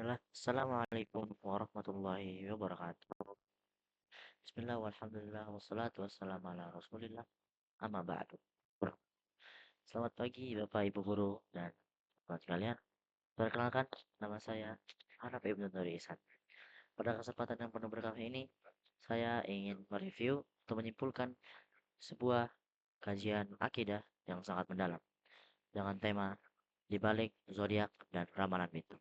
Bismillah. Assalamualaikum warahmatullahi wabarakatuh. Bismillah walhamdulillah wassalatu wassalamu ala rasulillah amma ba'du. Selamat pagi Bapak Ibu Guru dan teman sekalian. Perkenalkan, nama saya Hanaf Ibnu Nuri Ihsan. Pada kesempatan yang penuh berkah ini, saya ingin mereview atau menyimpulkan sebuah kajian akidah yang sangat mendalam dengan tema di balik zodiak dan ramalan itu.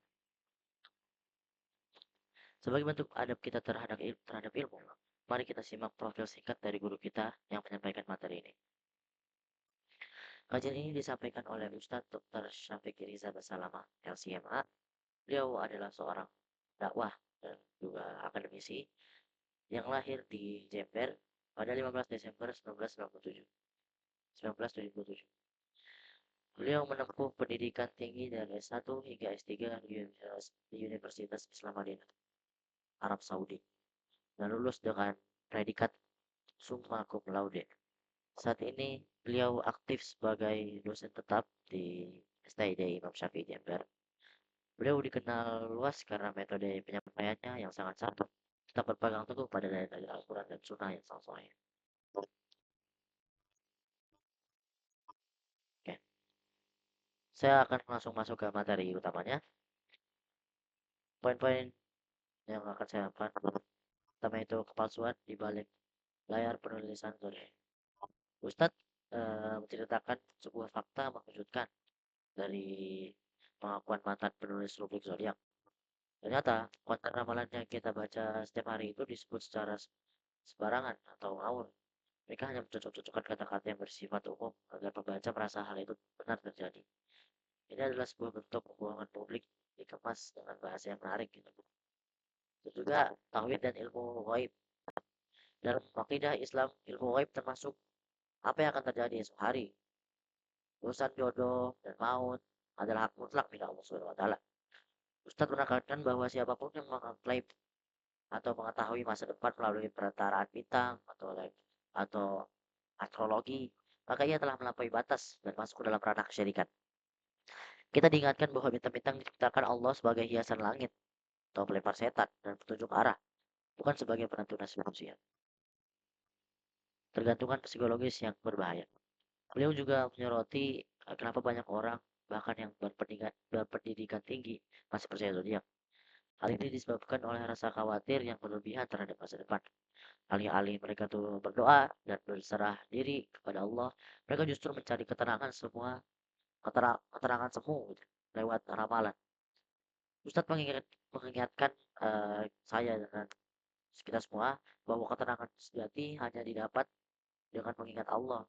Sebagai bentuk adab kita terhadap ilmu, mari kita simak profil singkat dari guru kita yang menyampaikan materi ini. Kajian ini disampaikan oleh Ustadz Dr. Syafiq Riza Basalamah, LCMA. Beliau adalah seorang dakwah dan juga akademisi yang lahir di Jember pada 15 Desember 1997. Beliau menempuh pendidikan tinggi dari S1 hingga S3 di Universitas Islam Madinah, Arab Saudi, dan lulus dengan predikat summa cum laude. Saat ini beliau aktif sebagai dosen tetap di STID Imam Syafi'i Jember. Beliau dikenal luas karena metode penyampaiannya yang sangat santun, tetap berpegang teguh pada dalil Al-Quran dan Sunnah yang sahih. Oke, saya akan langsung masuk ke materi utamanya. Poin-poin yang akan saya angkat pertama itu kepalsuan di balik layar penulisan zodiak. Ustadz menceritakan sebuah fakta mengejutkan dari pengakuan mantan penulis rubrik zodiak. Ternyata konten ramalan yang kita baca setiap hari itu disebut secara sembarangan atau ngawur. Mereka hanya mencocok-cocokkan kata-kata yang bersifat umum agar pembaca merasa hal itu benar terjadi. Ini adalah sebuah bentuk kebohongan publik dikemas dengan bahasa yang menarik gitu. Itu juga tauhid dan ilmu gaib. Dalam akidah Islam, ilmu gaib termasuk apa yang akan terjadi esok hari. Urusan jodoh dan maut adalah hak mutlak milik Allah Subhanahu wa taala. Ustadz menekankan bahwa siapapun yang mengklaim atau mengetahui masa depan melalui perentaraan bintang atau astrologi, maka ia telah melampaui batas dan masuk ke dalam ranah kesyirikan. Kita diingatkan bahwa bintang-bintang diciptakan Allah sebagai hiasan langit atau pelempar setan dan petunjuk arah, bukan sebagai penentu nasib manusia. Tergantungan psikologis yang berbahaya. Beliau juga menyoroti kenapa banyak orang bahkan yang berpendidikan tinggi masih percaya zodiak. Hal ini disebabkan oleh rasa khawatir yang berlebihan terhadap masa depan. Alih-alih mereka tuh berdoa dan berserah diri kepada Allah, mereka justru mencari keterangan semu gitu, lewat ramalan. Ustadz mengingatkan saya dan kita semua bahwa keterangan sejati hanya didapat dengan mengingat Allah,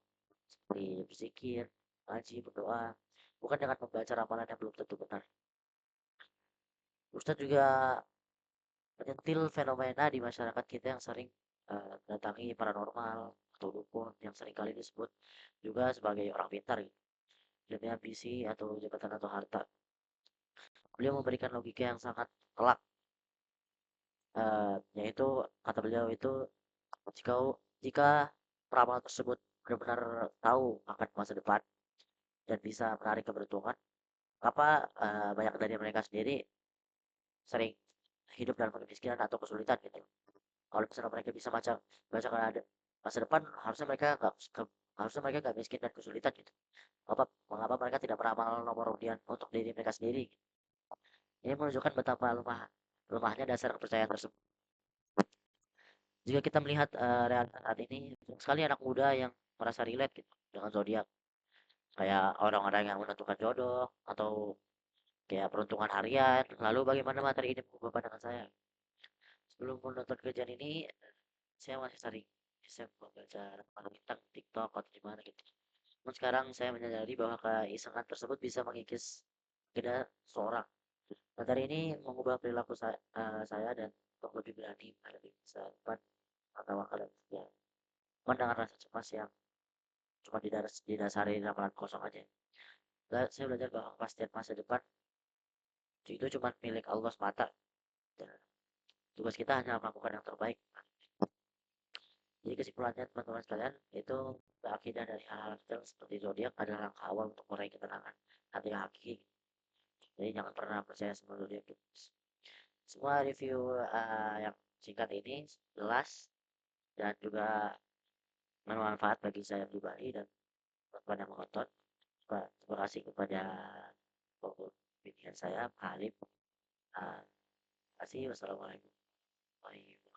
seperti berzikir, ngaji, berdoa, bukan dengan membaca ramalan yang belum tentu benar. Ustadz juga menyentil fenomena di masyarakat kita yang sering datangi paranormal atau dukun yang seringkali disebut juga sebagai orang pintar gitu, demi ambisi atau jabatan atau harta. Beliau memberikan logika yang sangat telak, yaitu kata beliau itu jika jika peramal tersebut benar-benar tahu akan masa depan dan bisa menarik keberuntungan, apa banyak dari mereka sendiri sering hidup dalam kemiskinan atau kesulitan gitu. Kalau misalnya mereka bisa baca baca ada masa depan, harusnya mereka nggak miskin dan kesulitan gitu. Mengapa mereka tidak beramal nomor undian untuk diri mereka sendiri? Ini menunjukkan betapa lemahnya dasar kepercayaan tersebut. Jika kita melihat realitas saat ini, banyak sekali anak muda yang merasa relate gitu dengan zodiak, kayak orang-orang yang menentukan jodoh atau kayak peruntungan harian. Lalu bagaimana materi ini mengubah pandangan saya? Sebelum menonton kajian ini, saya masih sering iseng membaca rekaman tentang TikTok atau di mana gitu. Namun sekarang saya menyadari bahwa keisengan tersebut bisa mengikis kita seorang. Materi ini mengubah perilaku saya dan untuk lebih berani menghadapi masa depan atau dan ya, dengan rasa cemas yang cuma didasari ramalan kosong aja. Saya belajar bahwa kepastian masa depan itu cuma milik Allah semata. Dan tugas kita hanya melakukan yang terbaik. Jadi kesimpulannya teman-teman sekalian, itu berakidah dari hal-hal kecil seperti zodiak adalah langkah awal untuk meraih ketenangan hati yang hakiki. Jadi jangan pernah percaya sama zodiak. semua review yang singkat ini jelas dan juga bermanfaat bagi saya pribadi dan teman yang menonton. Terima kasih kepada pembimbingan saya, Pak Halim. Terima kasih. Wassalamualaikum warahmatullahi wabarakatuh.